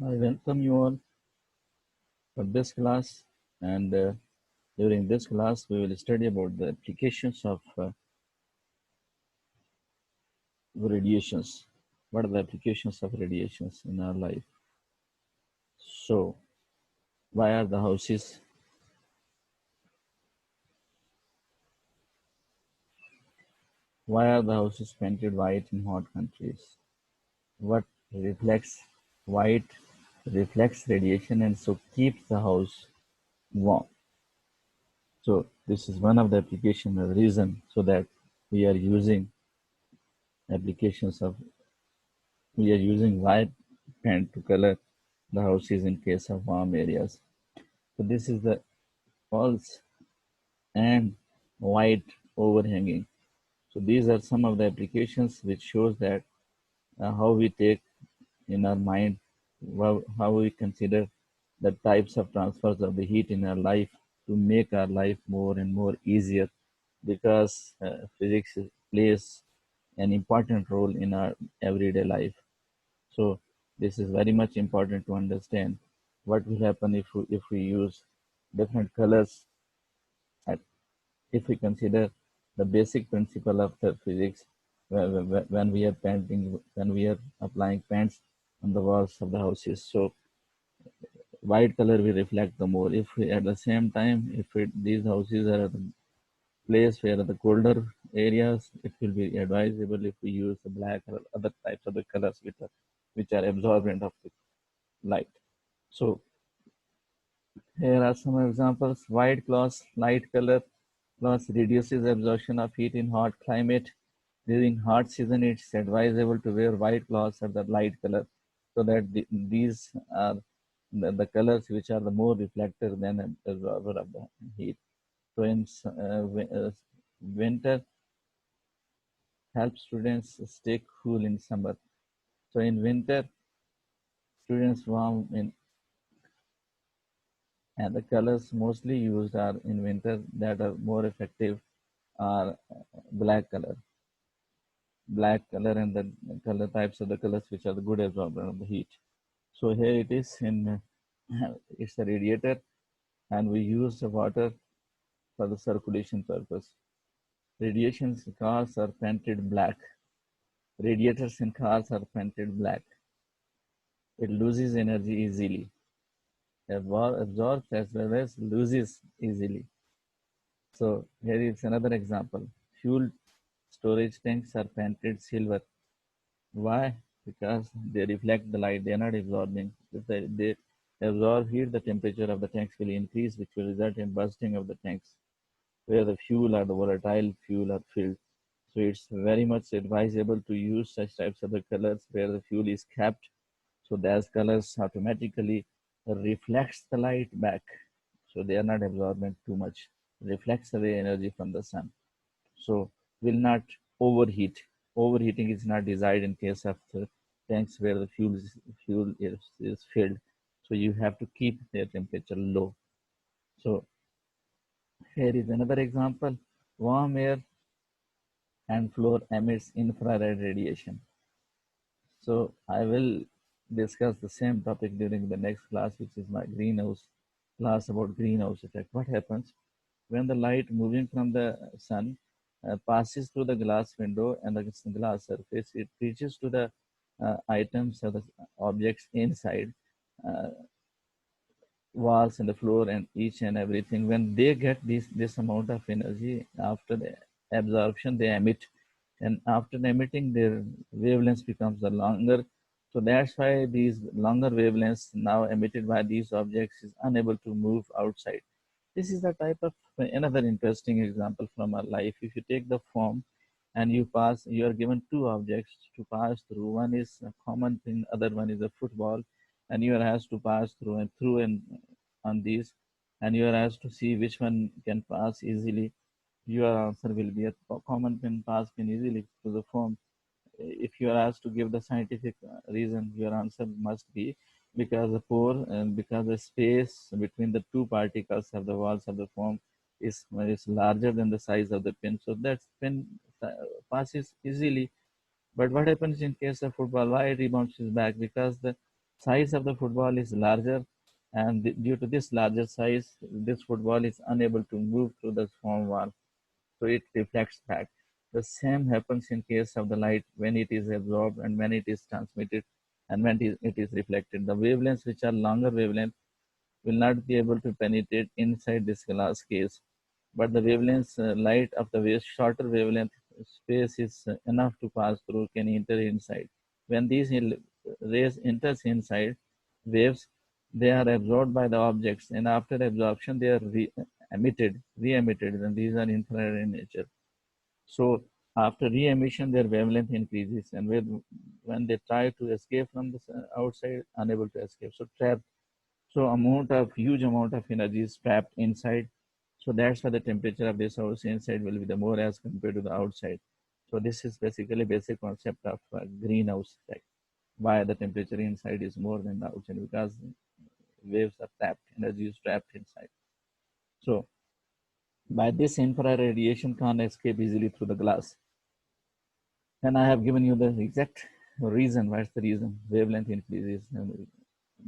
I welcome you all for this class, and during this class, we will study about the applications of radiations. What are the applications of radiations in our life? So, why are the houses? Why are the houses painted white in hot countries? What reflects white reflects radiation and so keeps the house warm. So this is one of the application, the reason so that we are using applications of we are using white paint to color the houses in case of warm areas. So this is the walls and white overhanging. So these are some of the applications which shows that how we take in our mind, how we consider the types of transfers of the heat in our life to make our life more and more easier because physics plays an important role in our everyday life. So this is very much important to understand what will happen if we use different colors at, if we consider the basic principle of the physics when we are painting when we are applying paints on the walls of the houses. So white color will reflect the more. If we, at the same time, these houses are at the place where the colder areas, it will be advisable if we use the black or other types of the colors which are absorbent of the light. So here are some examples. White cloth, light color cloth reduces absorption of heat in hot climate. During hot season, it's advisable to wear white cloths or the light color so that these are the colors which are the more reflector than an absorber of the heat. So in winter, helps students stay cool in summer. So in winter, students warm in and the colors mostly used are in winter that are more effective are black color, and the color types of the colors which are the good absorber of the heat. So here it is in it's a radiator, and we use the water for the circulation purpose. Radiations in cars are painted black. Radiators in cars are painted black. It loses energy easily, absorbs as well as loses easily. So here is another example. Fuel storage tanks are painted silver. Why? Because they reflect the light, they are not absorbing. If they absorb heat, the temperature of the tanks will increase, which will result in bursting of the tanks, where the fuel or the volatile fuel are filled. So it's very much advisable to use such types of the colors where the fuel is kept. So those colors automatically reflects the light back. So they are not absorbent too much, reflects away energy from the sun. So will not overheat. Overheating is not desired in case of the tanks where the fuel is filled. So you have to keep their temperature low. So here is another example. Warm air and floor emits infrared radiation. So I will discuss the same topic during the next class, which is my greenhouse class about greenhouse effect. What happens when the light moving from the sun passes through the glass window and the glass surface? It reaches to the items or the objects inside. Uh, Walls and the floor and each and everything, when they get this amount of energy after the absorption, they emit, and after emitting their wavelengths becomes the longer. So that's why these longer wavelengths now emitted by these objects is unable to move outside. This is the type of another interesting example from our life. If you take the form and you are given two objects to pass through. One is a common thing, other one is a football, and you are asked to pass through and on these, and you are asked to see which one can pass easily. Your answer will be a common pin pass can easily to the form. If you are asked to give the scientific reason, your answer must be because the pore and because the space between the two particles of the walls of the foam is larger than the size of the pin. So that pin uh, passes easily. But what happens in case of football? Why it rebounds back? Because Size of the football is larger, and due to this larger size, this football is unable to move through the foam wall, so it reflects back. The same happens in case of the light when it is absorbed and when it is transmitted and when it is reflected. The wavelengths which are longer wavelength will not be able to penetrate inside this glass case, but the wavelength light of the shorter wavelength space is enough to pass through can enter inside. When these rays enters inside waves, they are absorbed by the objects, and after absorption they are re-emitted, and these are infrared in nature. So after re-emission, their wavelength increases, and when they try to escape from the outside, unable to escape, so trapped. So huge amount of energy is trapped inside. So that's why the temperature of this house inside will be the more as compared to the outside. So this is basically basic concept of greenhouse effect. Why the temperature inside is more than the outside, because waves are trapped, energy is trapped inside. So by this infrared radiation can't escape easily through the glass. And I have given you the exact reason. What's the reason? Wavelength increases.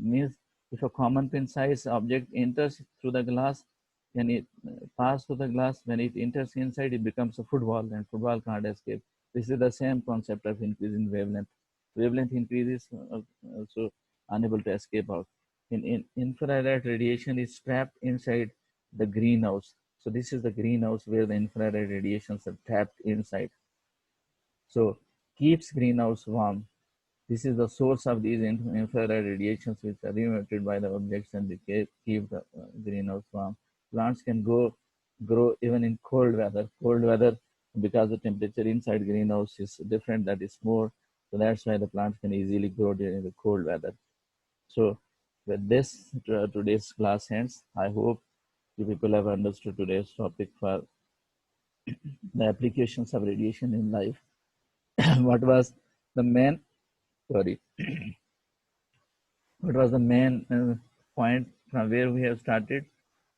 Means if a common pin size object enters through the glass, then it pass through the glass. When it enters inside, it becomes a football, and football can't escape. This is the same concept of increase in wavelength. Wavelength increases, also unable to escape out. In infrared radiation is trapped inside the greenhouse. So this is the greenhouse where the infrared radiations are trapped inside. So keeps greenhouse warm. This is the source of these infrared radiations which are emitted by the objects, and they keep the greenhouse warm. Plants can grow even in cold weather. Cold weather, because the temperature inside greenhouse is different, that is more. So that's why the plants can easily grow during the cold weather. So with this, today's class ends. I hope you people have understood today's topic for the applications of radiation in life. What was the main, sorry, what was the main point from where we have started?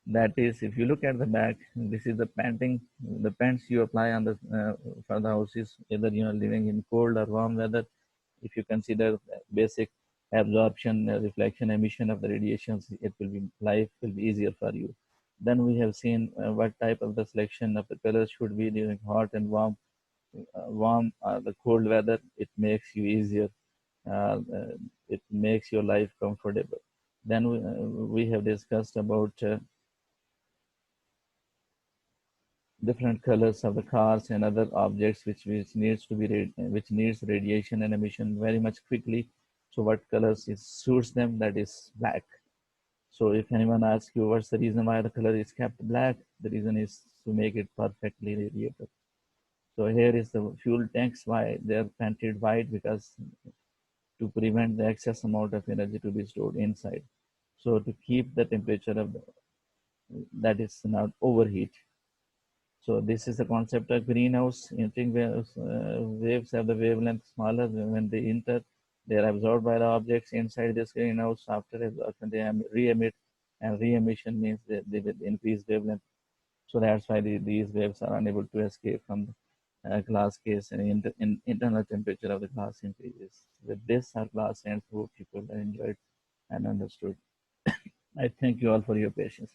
That is, if you look at the back, this is the the pants you apply on the for the houses, either you are living in cold or warm weather. If you consider basic absorption, reflection, emission of the radiations, it will be life will be easier for you. Then we have seen what type of the selection of the colors should be during hot and the cold weather. It makes you easier. It makes your life comfortable. Then we have discussed about different colors of the cars and other objects which needs radiation and emission very much quickly. So what colors suits them? That is black. So if anyone asks you what's the reason why the color is kept black, the reason is to make it perfectly radiated. So here is the fuel tanks, why they're painted white, because to prevent the excess amount of energy to be stored inside. So to keep the temperature of that is not overheat. So this is the concept of greenhouse. Entering waves have the wavelength smaller when they enter. They are absorbed by the objects inside this greenhouse. After absorption, they re-emit, and re-emission means they will increase wavelength. So that's why these waves are unable to escape from the glass case, and internal temperature of the glass increases. With this, our class ends. Hope people enjoyed and understood. I thank you all for your patience.